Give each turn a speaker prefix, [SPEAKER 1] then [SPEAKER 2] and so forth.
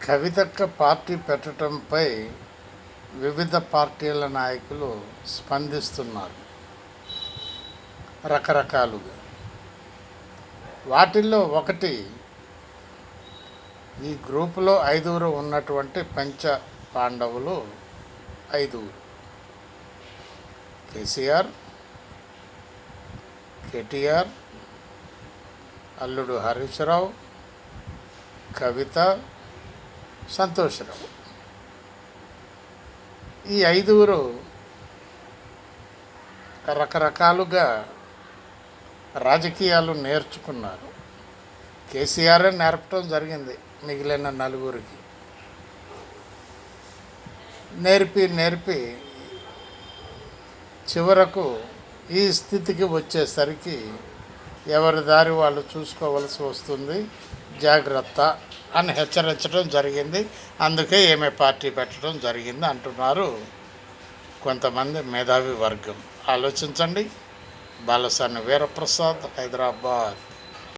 [SPEAKER 1] కవితక్క పార్టీ పెట్టడంపై వివిధ పార్టీల నాయకులు స్పందిస్తున్నారు రకరకాలుగా. వాటిల్లో ఒకటి, ఈ గ్రూపులో 5 ఉన్నటువంటి పంచ పాండవులు 5: కేసీఆర్, కేటీఆర్, అల్లుడు హరీష్ రావు, కవిత, సంతోష్రావు. ఈ 5 రకరకాలుగా రాజకీయాలు నేర్చుకున్నారు. కేసీఆర్ నేర్పడం జరిగింది మిగిలిన 4కి. నేర్పి చివరకు ఈ స్థితికి వచ్చేసరికి ఎవరి దారి వాళ్ళు చూసుకోవలసి వస్తుంది, జాగ్రత్త అని హెచ్చరించడం జరిగింది. అందుకే ఏమే పార్టీ పెట్టడం జరిగింది అంటున్నారు కొంతమంది మేధావి వర్గం. ఆలోచించండి. బాలసాని వీరప్రసాద్, హైదరాబాద్.